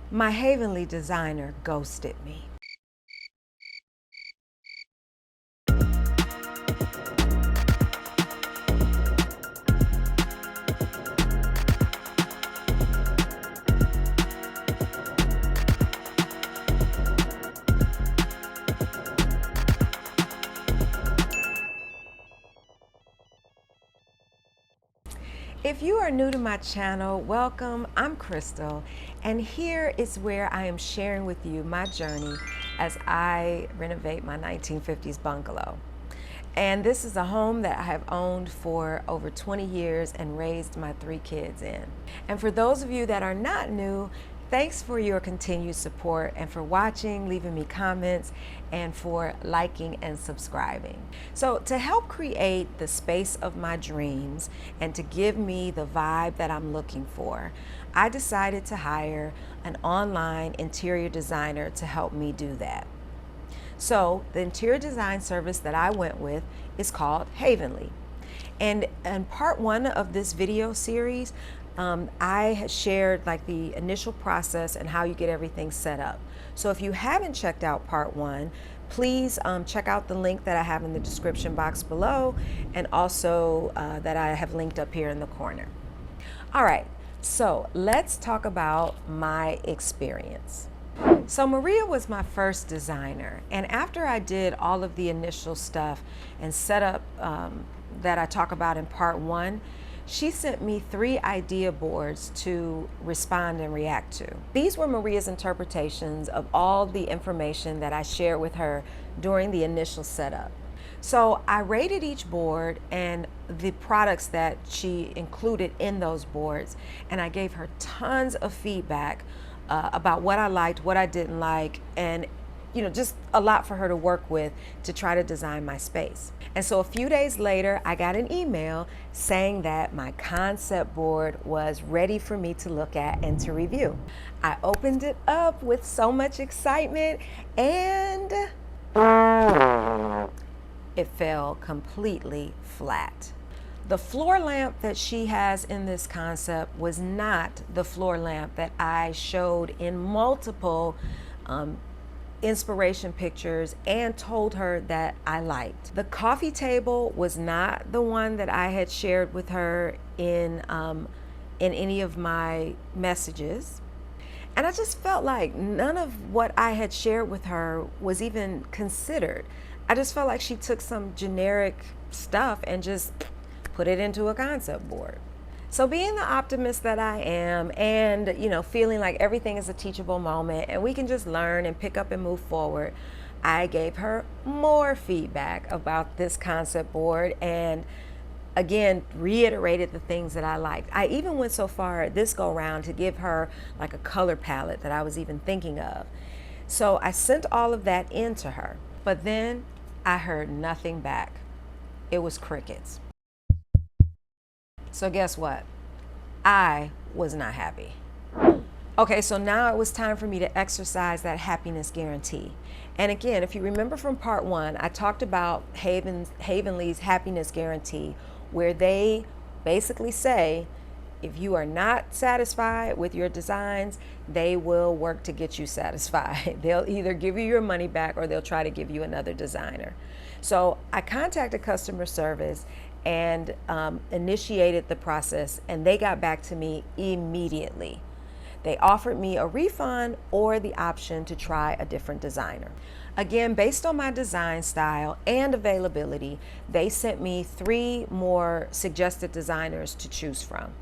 My Havenly designer ghosted me. If you are new to my channel, welcome. I'm Crystal, and here is where I am sharing with you my journey as I renovate my 1950s bungalow. And this is a home that I have owned for over 20 years and raised my 3 kids in. And for those of you that are not new, thanks for your continued support and for watching, leaving me comments, and for liking and subscribing. So to help create the space of my dreams and to give me the vibe that I'm looking for, I decided to hire an online interior designer to help me do that. So the interior design service that I went with is called Havenly. And in part 1 of this video series, I had shared like the initial process and how you get everything set up. So if you haven't checked out part 1, please check out the link that I have in the description box below, and also that I have linked up here in the corner. All right, so let's talk about my experience. So Maria was my first designer, and after I did all of the initial stuff and setup that I talk about in part 1, she sent me 3 idea boards to respond and react to. These were Maria's interpretations of all the information that I shared with her during the initial setup. So I rated each board and the products that she included in those boards, and I gave her tons of feedback about what I liked, what I didn't like, and just a lot for her to work with to try to design my space. And so a few days later, I got an email saying that my concept board was ready for me to look at and to review. I opened it up with so much excitement, and it fell completely flat. The floor lamp that she has in this concept was not the floor lamp that I showed in multiple inspiration pictures and told her that I liked. The coffee table was not the one that I had shared with her in any of my messages. And I just felt like none of what I had shared with her was even considered. I just felt like she took some generic stuff and just put it into a concept board. So being the optimist that I am, and feeling like everything is a teachable moment and we can just learn and pick up and move forward, I gave her more feedback about this concept board and again reiterated the things that I liked. I even went so far this go round to give her like a color palette that I was even thinking of. So I sent all of that in to her, but then I heard nothing back. It was crickets. So guess what? I was not happy. Okay, so now it was time for me to exercise that happiness guarantee. And again, if you remember from part 1, I talked about Havenly's happiness guarantee, where they basically say, if you are not satisfied with your designs, they will work to get you satisfied. They'll either give you your money back or they'll try to give you another designer. So I contacted customer service and initiated the process, and they got back to me immediately. They offered me a refund or the option to try a different designer. Again, based on my design style and availability, they sent me 3 more suggested designers to choose from.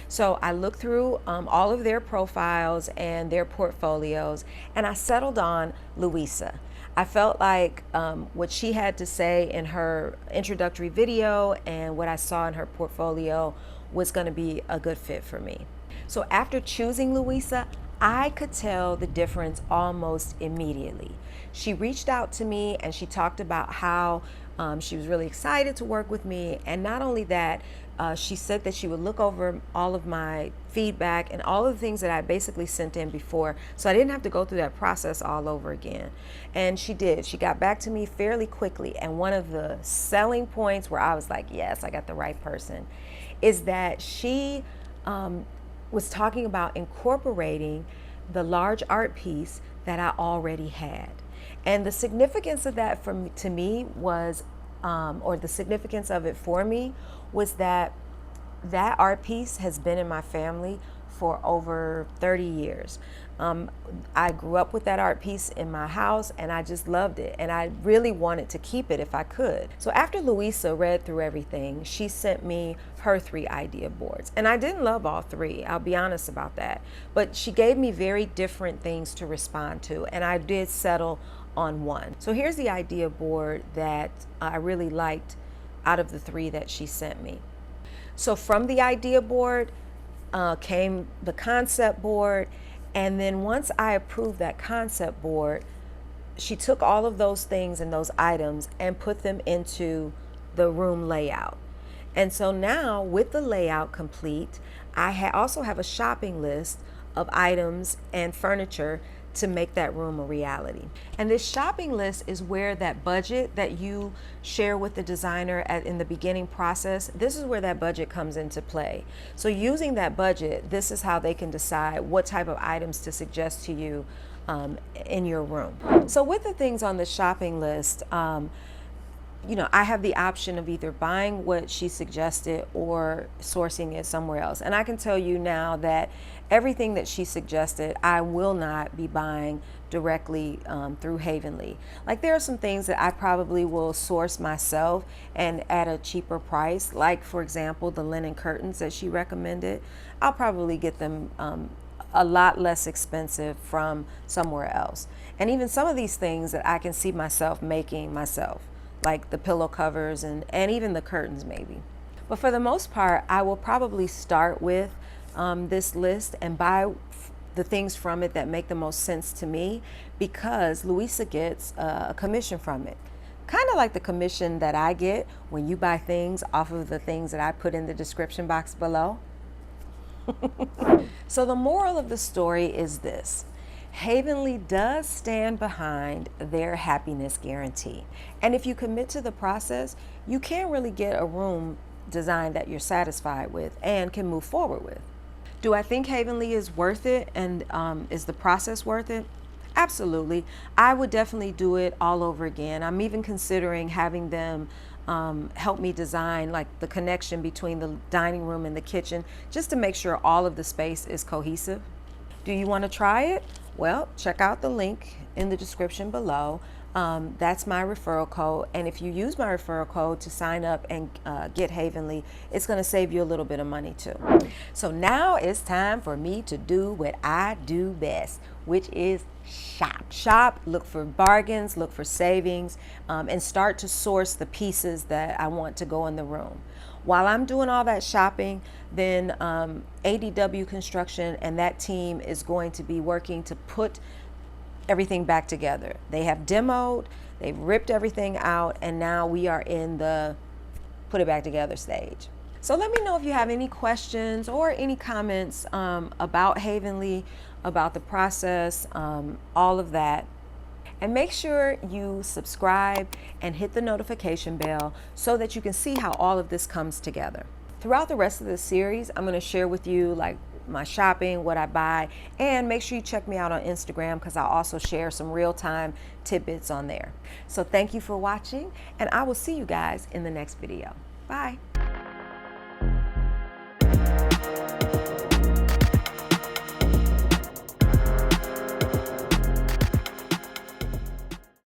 So I looked through all of their profiles and their portfolios, and I settled on Louisa. I felt like what she had to say in her introductory video and what I saw in her portfolio was going to be a good fit for me. So after choosing Louisa, I could tell the difference almost immediately. She reached out to me and she talked about how she was really excited to work with me. And not only that, she said that she would look over all of my feedback and all of the things that I basically sent in before, so I didn't have to go through that process all over again. And she did. She got back to me fairly quickly. And one of the selling points where I was like, yes, I got the right person, is that she was talking about incorporating the large art piece that I already had. And the significance of that to me was, or the significance of it for me was that art piece has been in my family for over 30 years. I grew up with that art piece in my house and I just loved it, and I really wanted to keep it if I could. So after Louisa read through everything, she sent me her 3 idea boards, and I didn't love all 3, I'll be honest about that, but she gave me very different things to respond to, and I did settle on one. So here's the idea board that I really liked out of the 3 that she sent me. So from the idea board came the concept board, and then once I approved that concept board, she took all of those things and those items and put them into the room layout. And so now with the layout complete, I also have a shopping list of items and furniture to make that room a reality. And this shopping list is where that budget that you share with the designer in the beginning process, this is where that budget comes into play. So using that budget, this is how they can decide what type of items to suggest to you in your room. So with the things on the shopping list, you know, I have the option of either buying what she suggested or sourcing it somewhere else. And I can tell you now that everything that she suggested, I will not be buying directly through Havenly. Like, there are some things that I probably will source myself and at a cheaper price. Like, for example, the linen curtains that she recommended. I'll probably get them a lot less expensive from somewhere else. And even some of these things that I can see myself making myself, like the pillow covers and even the curtains maybe. But for the most part, I will probably start with this list and buy the things from it that make the most sense to me, because Louisa gets a commission from it. Kind of like the commission that I get when you buy things off of the things that I put in the description box below. So the moral of the story is this: Havenly does stand behind their happiness guarantee. And if you commit to the process, you can really get a room design that you're satisfied with and can move forward with. Do I think Havenly is worth it, and is the process worth it? Absolutely. I would definitely do it all over again. I'm even considering having them help me design like the connection between the dining room and the kitchen, just to make sure all of the space is cohesive. Do you want to try it? Well, check out the link in the description below. That's my referral code. And if you use my referral code to sign up and get Havenly, it's going to save you a little bit of money too. So now it's time for me to do what I do best, which is shop. Shop, look for bargains, look for savings, and start to source the pieces that I want to go in the room. While I'm doing all that shopping, then ADW Construction and that team is going to be working to put everything back together. They have demoed, they've ripped everything out, and now we are in the put it back together stage. So let me know if you have any questions or any comments about Havenly, about the process, all of that. And make sure you subscribe and hit the notification bell so that you can see how all of this comes together. Throughout the rest of the series, I'm going to share with you like my shopping, what I buy, and make sure you check me out on Instagram, because I'll also share some real-time tidbits on there. So thank you for watching, and I will see you guys in the next video. Bye.